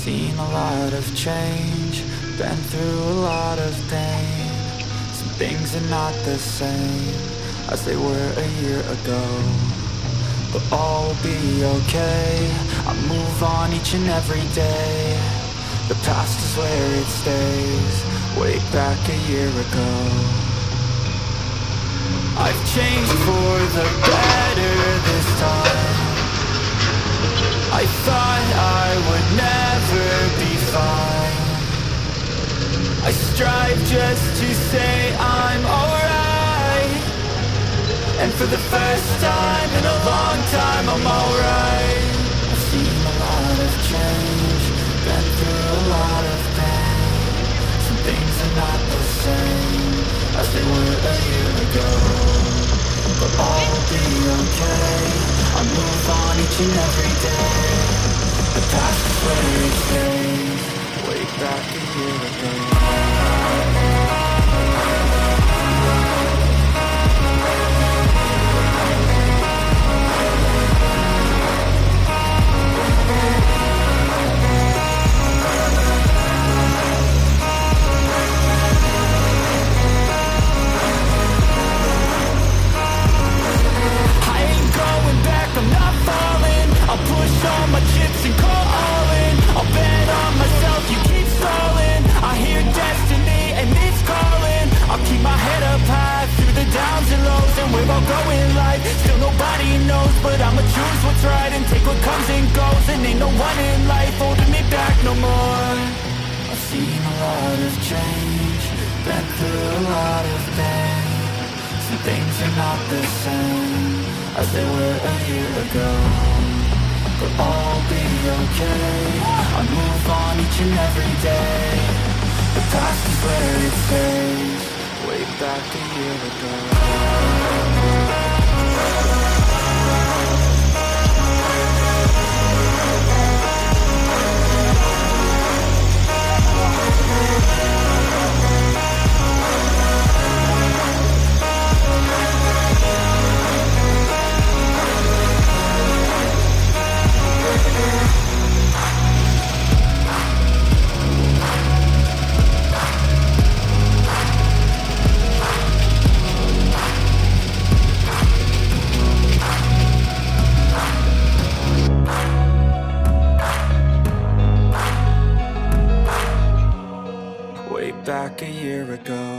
Seen a lot of change, been through a lot of pain. Some things are not the same as they were a year ago, but all will be okay. I move on each and every day. The past is where it stays, way back a year ago. I've changed for the better this time. I thought I would never be fine. I strive just to say I'm alright, and for the first time in a long time I'm alright. I've seen a lot of change, been through a lot of pain. Some things are not the same as they were a year ago, but all will be okay. I move on each and every day. The past is where it stays, way back a year ago. I'm not falling, I'll push all my chips and call all in. I'll bet on myself, you keep stalling. I hear destiny and it's calling. I'll keep my head up high through the downs and lows, and we're all going life. Still nobody knows, but I'ma choose what's right and take what comes and goes. And ain't no one in life holding me back no more. I've seen a lot of change, been through a lot of pain. Some things are not the same as they were a year ago, but all will be okay. I move on each and every day. The past is where it stays, way back a year ago. Back a year ago.